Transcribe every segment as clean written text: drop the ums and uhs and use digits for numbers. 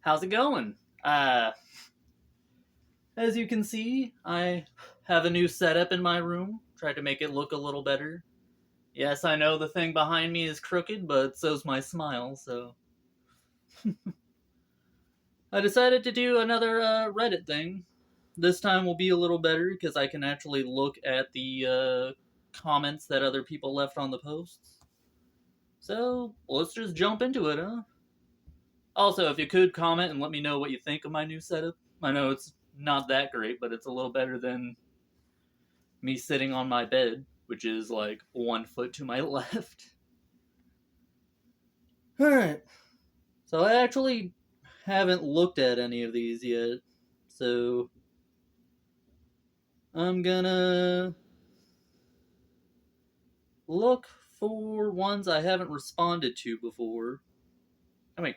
How's it going? Uh, as you can see, I have a new setup in my room. Tried to make it look a little better. Yes, I know the thing behind me is crooked, but so's my smile, so. I decided to do another Reddit thing. This time will be a little better because I can actually look at the comments that other people left on the posts. So, let's just jump into it, huh? Also, if you could comment and let me know what you think of my new setup. I know it's not that great, but it's a little better than me sitting on my bed, which is like 1 foot to my left. Alright. So I actually haven't looked at any of these yet. So I'm gonna look for ones I haven't responded to before. I mean,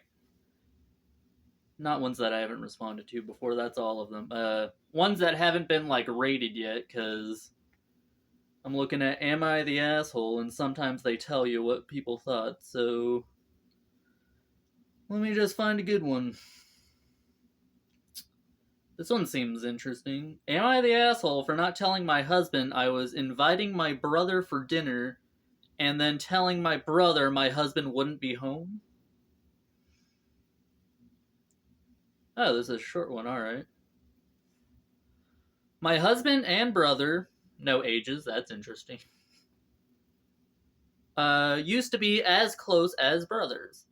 not ones that I haven't responded to before, that's all of them. Ones that haven't been like rated yet, because I'm looking at Am I the Asshole, and sometimes they tell you what people thought, so let me just find a good one. This one seems interesting. Am I the asshole for not telling my husband I was inviting my brother for dinner and then telling my brother my husband wouldn't be home? Oh, this is a short one, alright. My husband and brother, no ages, that's interesting, used to be as close as brothers.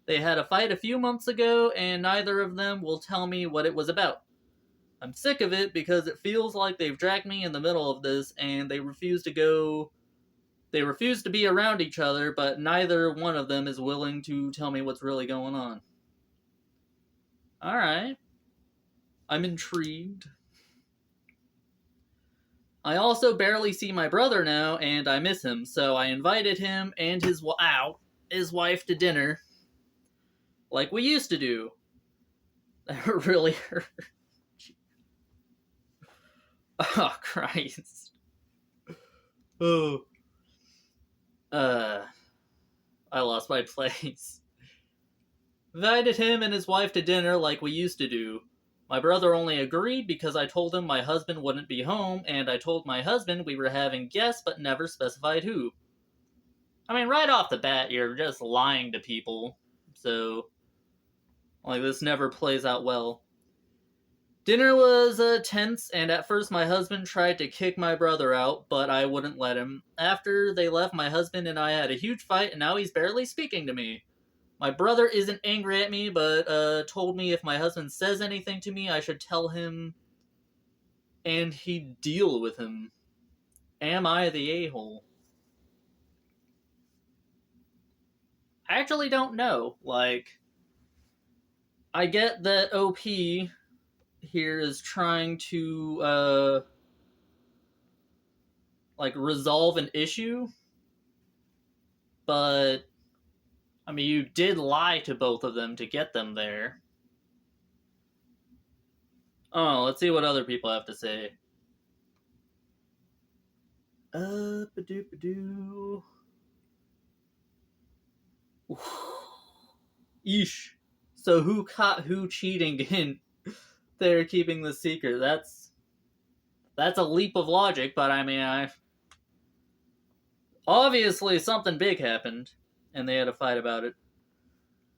They had a fight a few months ago, and neither of them will tell me what it was about. I'm sick of it because it feels like they've dragged me in the middle of this, and they refuse to be around each other, but neither one of them is willing to tell me what's really going on. Alright. I'm intrigued. I also barely see my brother now, and I miss him, so I invited him and his wife to dinner, like we used to do. That really hurt. Oh, Christ. Oh. I lost my place. Invited him and his wife to dinner like we used to do. My brother only agreed because I told him my husband wouldn't be home, and I told my husband we were having guests but never specified who. I mean, right off the bat, you're just lying to people, so, like, this never plays out well. Dinner was tense, and at first my husband tried to kick my brother out, but I wouldn't let him. After they left, my husband and I had a huge fight, and now he's barely speaking to me. My brother isn't angry at me, but told me if my husband says anything to me, I should tell him and he'd deal with him. Am I the a-hole? I actually don't know. Like, I get that OP here is trying to, like, resolve an issue, but, I mean, you did lie to both of them to get them there. Oh, let's see what other people have to say. Ba-doo-ba-doo. Eesh. So who caught who cheating and they're keeping the secret? That's a leap of logic, but I mean, obviously something big happened, and they had a fight about it.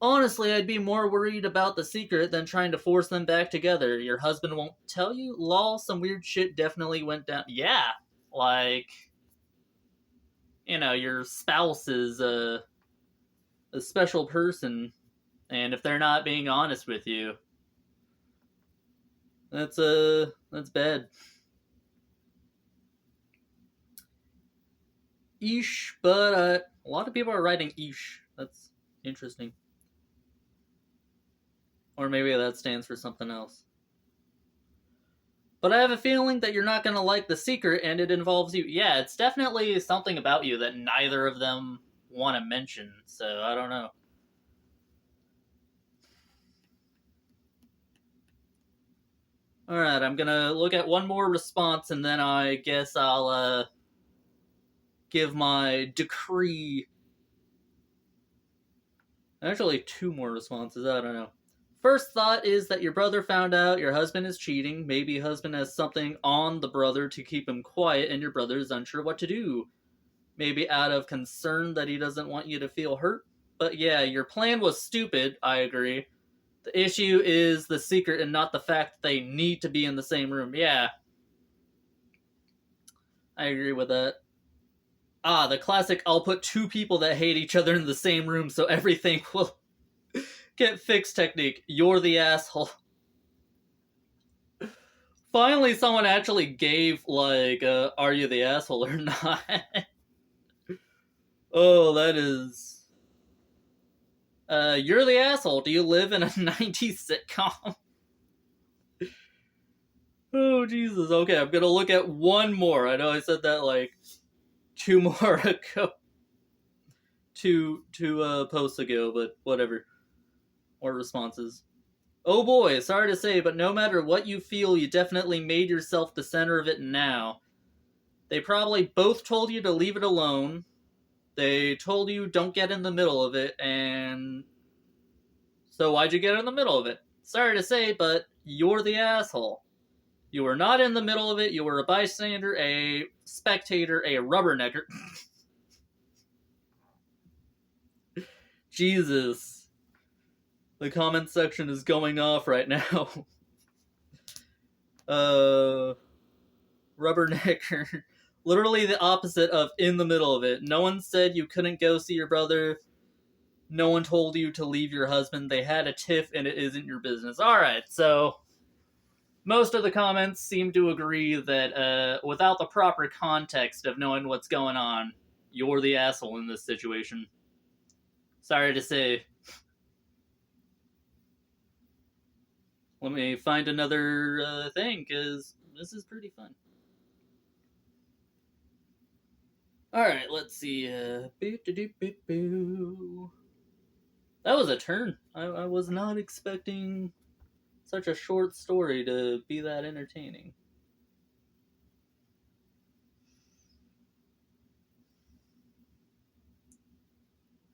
Honestly, I'd be more worried about the secret than trying to force them back together. Your husband won't tell you? Lol, some weird shit definitely went down. Yeah, like, your spouse is a special person, and if they're not being honest with you, that's bad. Eesh, but a lot of people are writing eesh. That's interesting. Or maybe that stands for something else. But I have a feeling that you're not going to like the secret and it involves you. Yeah, it's definitely something about you that neither of them want to mention, so I don't know. Alright, I'm gonna look at one more response and then I guess I'll give my decree. Actually, two more responses, I don't know. First thought is that your brother found out your husband is cheating. Maybe husband has something on the brother to keep him quiet and your brother is unsure what to do. Maybe out of concern that he doesn't want you to feel hurt. But yeah, your plan was stupid, I agree. The issue is the secret and not the fact that they need to be in the same room. Yeah, I agree with that. Ah, the classic I'll put two people that hate each other in the same room so everything will get fixed technique. You're the asshole. Finally, someone actually gave, like, are you the asshole or not? Oh, that is. You're the asshole. Do you live in a 90s sitcom? Oh, Jesus. Okay, I'm gonna look at one more. I know I said that, like, two more ago. Two posts ago, but whatever. More responses. Oh boy, sorry to say, but no matter what you feel, you definitely made yourself the center of it now. They probably both told you to leave it alone. They told you don't get in the middle of it, and so why'd you get in the middle of it? Sorry to say, but you're the asshole. You were not in the middle of it, you were a bystander, a spectator, a rubbernecker. Jesus. The comment section is going off right now. Rubbernecker. Literally the opposite of in the middle of it. No one said you couldn't go see your brother. No one told you to leave your husband. They had a tiff and it isn't your business. Alright, so most of the comments seem to agree that without the proper context of knowing what's going on, you're the asshole in this situation. Sorry to say. Let me find another thing, because this is pretty fun. Alright, let's see. That was a turn. I was not expecting such a short story to be that entertaining.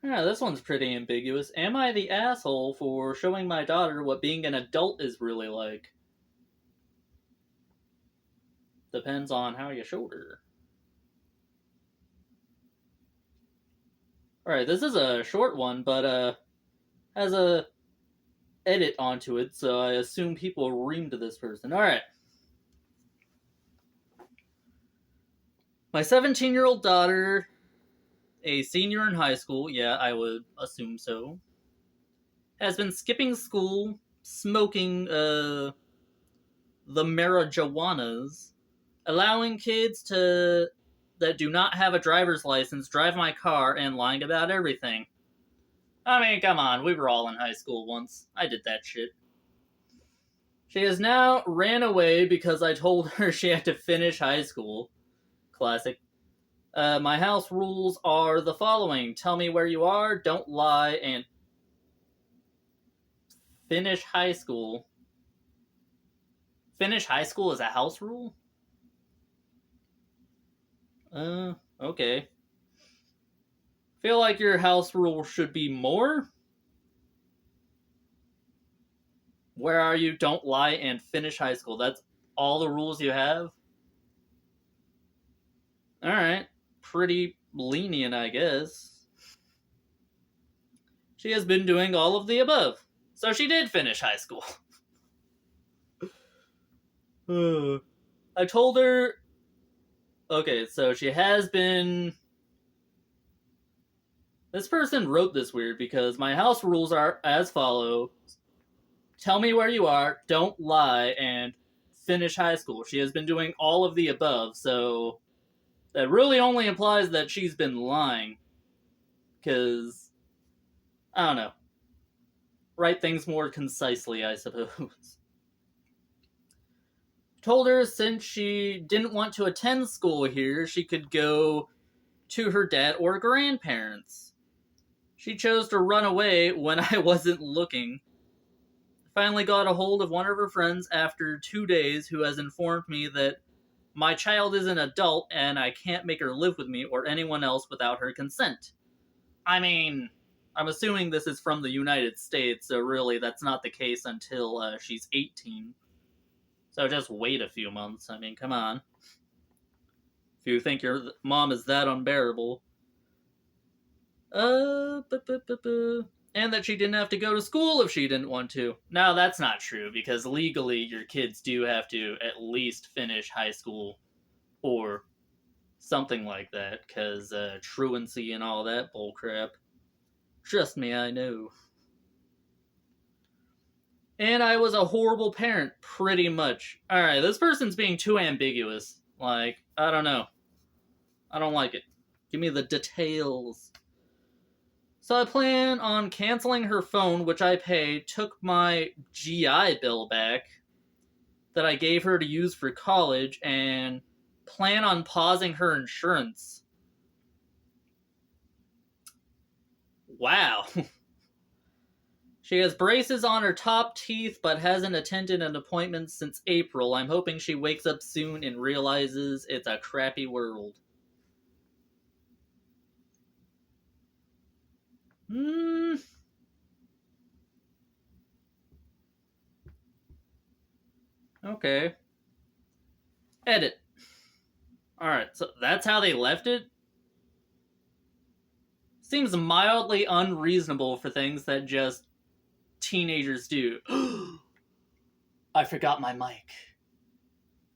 Yeah, this one's pretty ambiguous. Am I the asshole for showing my daughter what being an adult is really like? Depends on how you showed her. Alright, this is a short one, but has a edit onto it, so I assume people reamed this person. Alright. My 17-year-old daughter, a senior in high school, yeah, I would assume so, has been skipping school, smoking, the marijuanas, allowing kids that do not have a driver's license drive my car, and lying about everything. I mean, come on, we were all in high school once. I did that shit. She has now ran away because I told her she had to finish high school. Classic. My house rules are the following. Tell me where you are, don't lie, and finish high school. Finish high school is a house rule? Okay. Feel like your house rule should be more? Where are you, don't lie, and finish high school. That's all the rules you have? Alright. Pretty lenient, I guess. She has been doing all of the above. So she did finish high school. I told her... Okay, so she has been... This person wrote this weird because my house rules are as follows. Tell me where you are, don't lie, and finish high school. She has been doing all of the above, so that really only implies that she's been lying. Because, I don't know. Write things more concisely, I suppose. Told her since she didn't want to attend school here, she could go to her dad or grandparents. She chose to run away when I wasn't looking. Finally got a hold of one of her friends after 2 days who has informed me that my child is an adult and I can't make her live with me or anyone else without her consent. I mean, I'm assuming this is from the United States, so really that's not the case until she's 18. So just wait a few months. I mean, come on. If you think your mom is that unbearable. And that she didn't have to go to school if she didn't want to. No, that's not true, because legally your kids do have to at least finish high school or something like that, because truancy and all that bullcrap. Trust me, I know. And I was a horrible parent, pretty much. Alright, this person's being too ambiguous. Like, I don't know. I don't like it. Give me the details. So I plan on canceling her phone, which I paid, took my GI Bill back that I gave her to use for college, and plan on pausing her insurance. Wow. She has braces on her top teeth, but hasn't attended an appointment since April. I'm hoping she wakes up soon and realizes it's a crappy world. Okay. Edit. Alright, so that's how they left it? Seems mildly unreasonable for things that just teenagers do. I forgot my mic.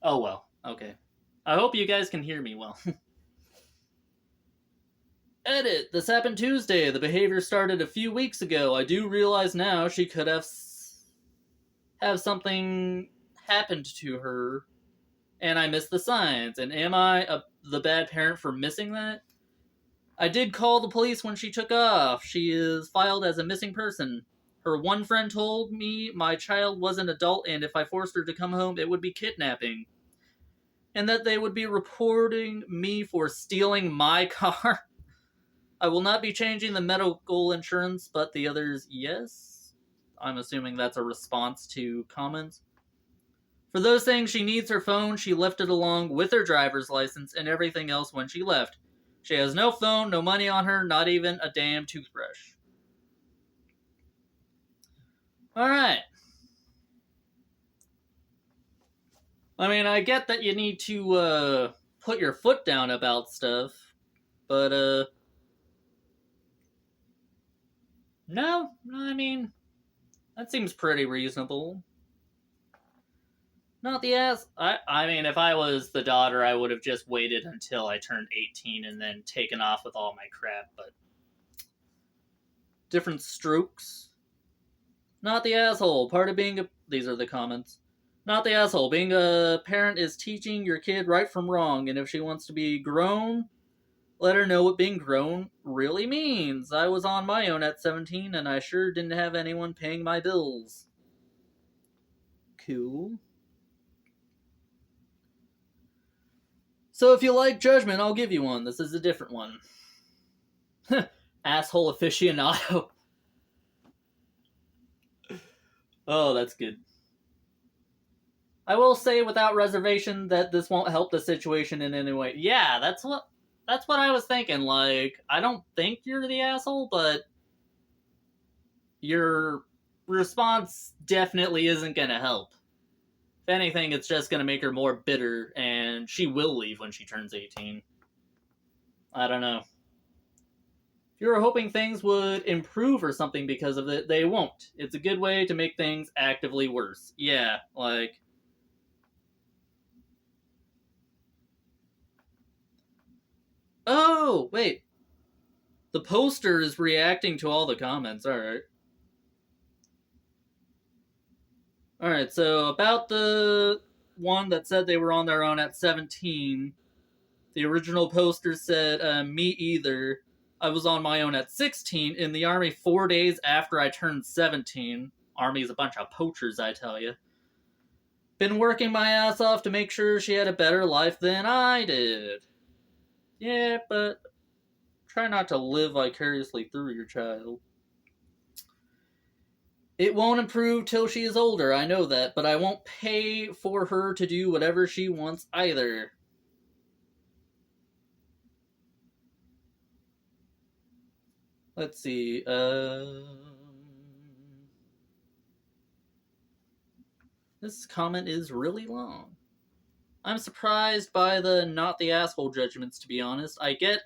Oh well, okay. I hope you guys can hear me well. Edit. This happened Tuesday. The behavior started a few weeks ago. I do realize now she could have something happened to her, and I missed the signs. And am I the bad parent for missing that? I did call the police when she took off. She is filed as a missing person. Her one friend told me my child was an adult, and if I forced her to come home, it would be kidnapping. And that they would be reporting me for stealing my car. I will not be changing the medical insurance, but the others, yes. I'm assuming that's a response to comments. For those things, she needs her phone. She left it along with her driver's license and everything else when she left. She has no phone, no money on her, not even a damn toothbrush. Alright. I mean, I get that you need to, put your foot down about stuff, but, no, I mean, that seems pretty reasonable. Not the ass. I mean, if I was the daughter, I would have just waited until I turned 18 and then taken off with all my crap, but different strokes. Not the asshole. Part of being a... These are the comments. Not the asshole. Being a parent is teaching your kid right from wrong, and if she wants to be grown, let her know what being grown really means. I was on my own at 17, and I sure didn't have anyone paying my bills. Cool. So if you like judgment, I'll give you one. This is a different one. Asshole aficionado. Oh, that's good. I will say without reservation that this won't help the situation in any way. Yeah, that's what I was thinking. Like, I don't think you're the asshole, but your response definitely isn't gonna help. If anything, it's just gonna make her more bitter, and she will leave when she turns 18. I don't know. If you were hoping things would improve or something because of it, they won't. It's a good way to make things actively worse. Yeah, like... Oh, wait. The poster is reacting to all the comments, alright. Alright, so about the one that said they were on their own at 17, the original poster said, me either. I was on my own at 16, in the army 4 days after I turned 17. Army's a bunch of poachers, I tell you. Been working my ass off to make sure she had a better life than I did. Yeah, but try not to live vicariously through your child. It won't improve till she is older, I know that, but I won't pay for her to do whatever she wants either. Let's see. This comment is really long. I'm surprised by the not the asshole judgments, to be honest. I get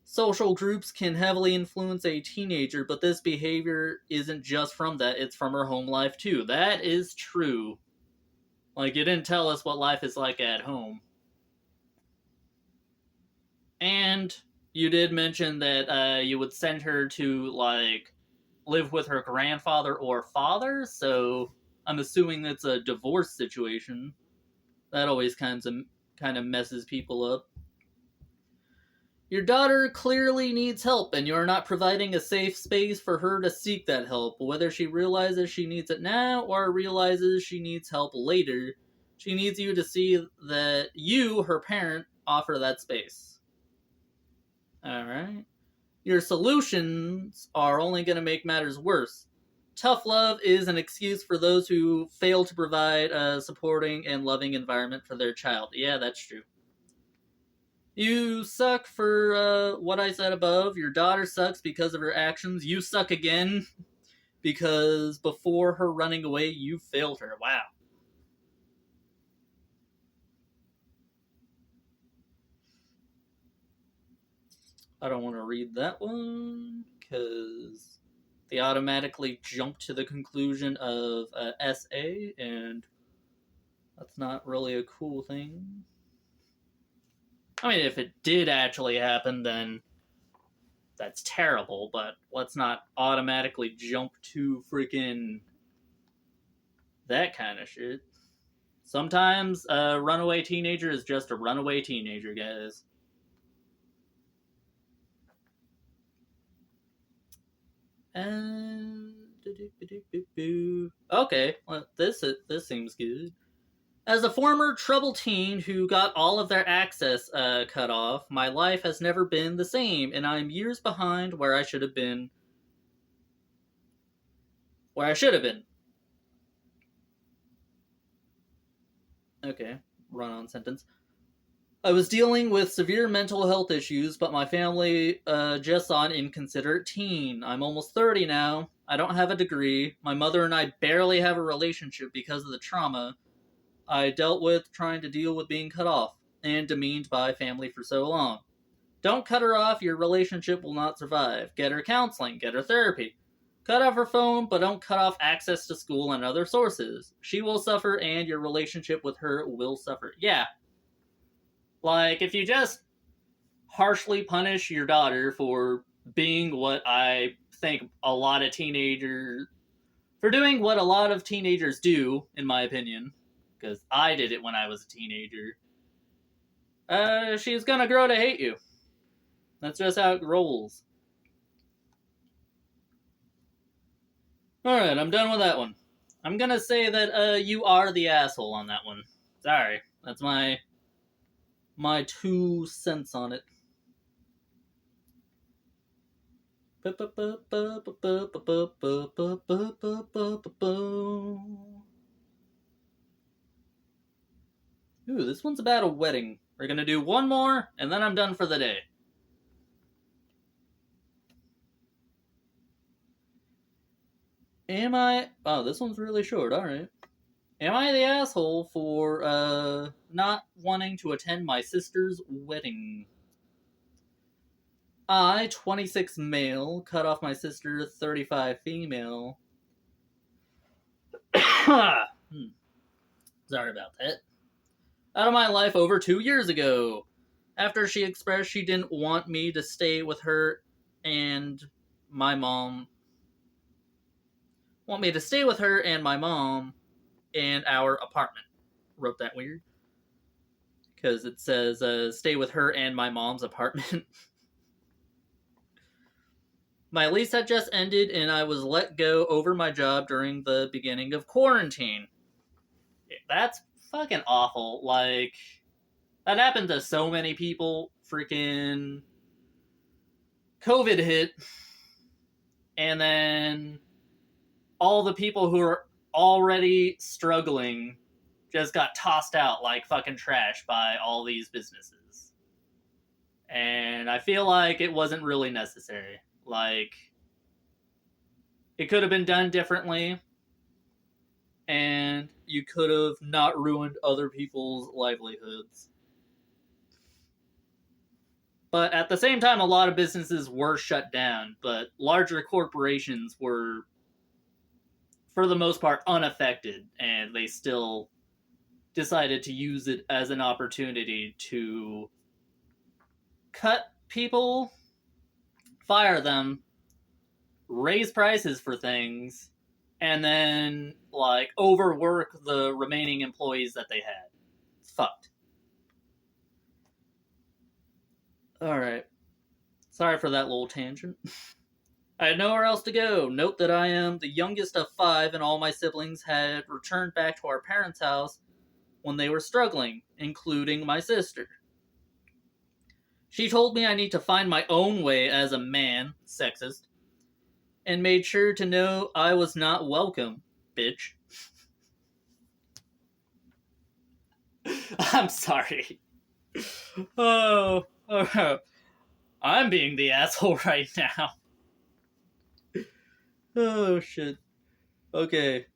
social groups can heavily influence a teenager, but this behavior isn't just from that, it's from her home life too. That is true. Like, you didn't tell us what life is like at home. And you did mention that you would send her to, like, live with her grandfather or father, so I'm assuming it's a divorce situation. That always kind of messes people up. Your daughter clearly needs help, and you're not providing a safe space for her to seek that help. Whether she realizes she needs it now or realizes she needs help later, she needs you to see that you, her parent, offer that space. Alright. Your solutions are only going to make matters worse. Tough love is an excuse for those who fail to provide a supporting and loving environment for their child. Yeah, that's true. You suck for what I said above. Your daughter sucks because of her actions. You suck again because before her running away, you failed her. Wow. I don't want to read that one because they automatically jump to the conclusion of SA, and that's not really a cool thing. I mean, if it did actually happen, then that's terrible, but let's not automatically jump to freaking that kind of shit. Sometimes a runaway teenager is just a runaway teenager, guys. And okay, well, this seems good. As a former troubled teen who got all of their access cut off, my life has never been the same, and I'm years behind where I should have been. Where I should have been. Okay, run-on sentence. I was dealing with severe mental health issues, but my family just saw an inconsiderate teen. I'm almost 30 now. I don't have a degree. My mother and I barely have a relationship because of the trauma I dealt with trying to deal with being cut off and demeaned by family for so long. Don't cut her off, your relationship will not survive. Get her counseling, get her therapy. Cut off her phone, but don't cut off access to school and other sources. She will suffer, and your relationship with her will suffer. Yeah, like, if you just harshly punish your daughter for being what I think a lot of teenagers. For doing what a lot of teenagers do, in my opinion, because I did it when I was a teenager, she's gonna grow to hate you. That's just how it rolls. Alright, I'm done with that one. I'm gonna say that you are the asshole on that one. Sorry. That's my 2 cents on it. Ooh, this one's about a wedding. We're gonna do one more, and then I'm done for the day. Am I... Oh, this one's really short, alright. Am I the asshole for, not wanting to attend my sister's wedding? I, 26 male, cut off my sister, 35 female. Sorry about that. Out of my life over 2 years ago. After she expressed she didn't want me to stay with her and my mom. Want me to stay with her and my mom in our apartment. Wrote that weird. Because it says, stay with her and my mom's apartment. My lease had just ended and I was let go over my job during the beginning of quarantine. That's fucking awful. Like, that happened to so many people. Freaking COVID hit, and then all the people who are already struggling just got tossed out like fucking trash by all these businesses. And I feel like it wasn't really necessary. Like, it could have been done differently, and you could have not ruined other people's livelihoods. But at the same time, a lot of businesses were shut down, but larger corporations were, for the most part, unaffected, and they still decided to use it as an opportunity to cut people, fire them, raise prices for things, and then, like, overwork the remaining employees that they had. It's fucked. Alright. Sorry for that little tangent. I had nowhere else to go. Note that I am the youngest of 5, and all my siblings had returned back to our parents' house when they were struggling, including my sister. She told me I need to find my own way as a man, sexist, and made sure to know I was not welcome, bitch. I'm sorry. Oh, I'm being the asshole right now. Oh shit. Okay.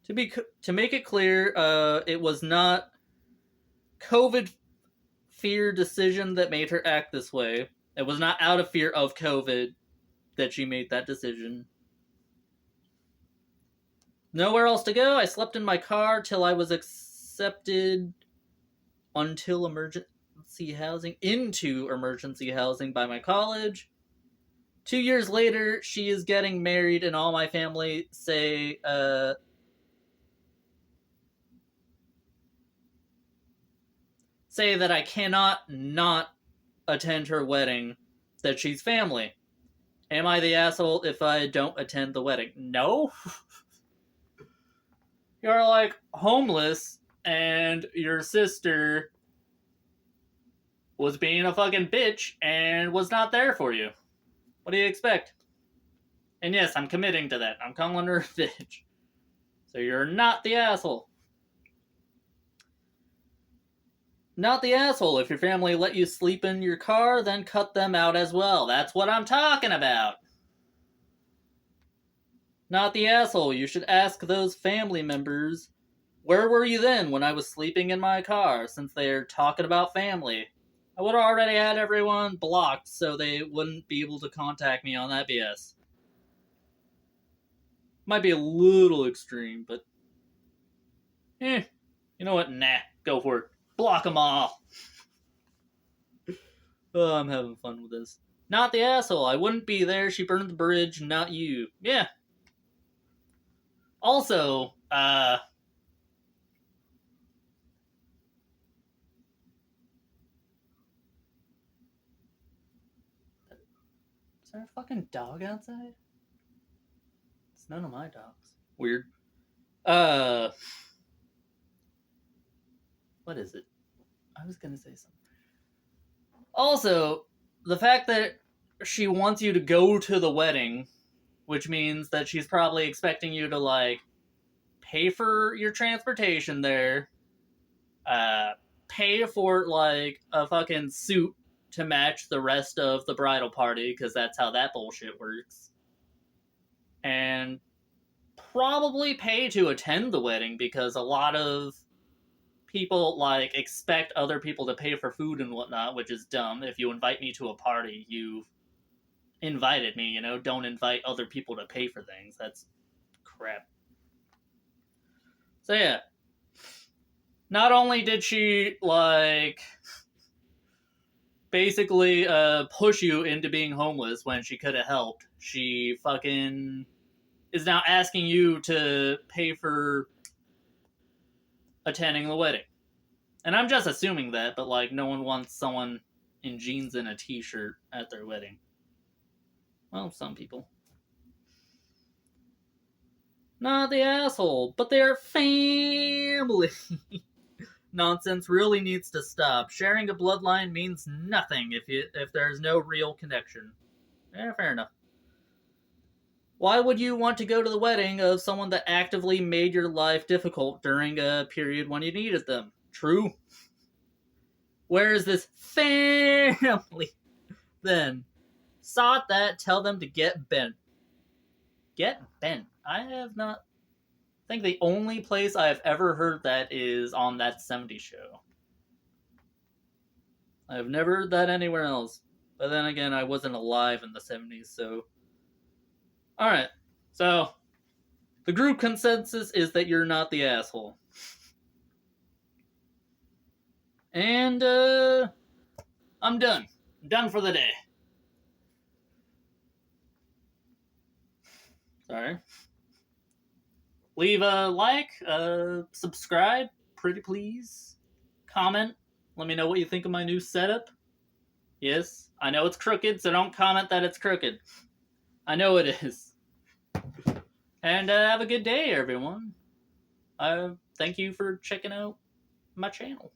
To make it clear, it was not COVID fear decision that made her act this way. It was not out of fear of COVID that she made that decision. Nowhere else to go. I slept in my car till I was accepted into emergency housing by my college. 2 years later, she is getting married, and all my family say that I cannot not attend her wedding, that she's family. Am I the asshole if I don't attend the wedding? No. You're, like, homeless, and your sister was being a fucking bitch and was not there for you. What do you expect? And yes, I'm committing to that. I'm calling her a bitch. So you're not the asshole. Not the asshole. If your family let you sleep in your car, then cut them out as well. That's what I'm talking about. Not the asshole. You should ask those family members, where were you then when I was sleeping in my car, since they're talking about family? I would have already had everyone blocked so they wouldn't be able to contact me on that BS. Might be a little extreme, but you know what? Nah, go for it. Block them all. Oh, I'm having fun with this. Not the asshole. I wouldn't be there. She burned the bridge, not you. Yeah. Also, is there a fucking dog outside? It's none of my dogs. Weird. What is it? I was gonna say something. Also, the fact that she wants you to go to the wedding, which means that she's probably expecting you to, like, pay for your transportation there, pay for, like, a fucking suit to match the rest of the bridal party, because that's how that bullshit works, and probably pay to attend the wedding, because a lot of people, like, expect other people to pay for food and whatnot, which is dumb. If you invite me to a party, you've invited me, you know? Don't invite other people to pay for things. That's crap. So yeah. Not only did she, like, basically push you into being homeless when she could have helped, she fucking is now asking you to pay for attending the wedding. And I'm just assuming that, but, like, no one wants someone in jeans and a t-shirt at their wedding. Well, some people. Not the asshole, but they're family. Nonsense really needs to stop. Sharing a bloodline means nothing if there's no real connection. Fair enough. Why would you want to go to the wedding of someone that actively made your life difficult during a period when you needed them? True. Where is this family then? Saw that, tell them to get bent. Get bent. I have not. I think the only place I have ever heard that is on That 70s Show. I have never heard that anywhere else. But then again, I wasn't alive in the 70s, so. Alright. So, the group consensus is that you're not the asshole. And, I'm done. I'm done for the day. Sorry. Leave a like, subscribe, pretty please. Comment. Let me know what you think of my new setup. Yes, I know it's crooked, so don't comment that it's crooked. I know it is. And have a good day, everyone. Thank you for checking out my channel.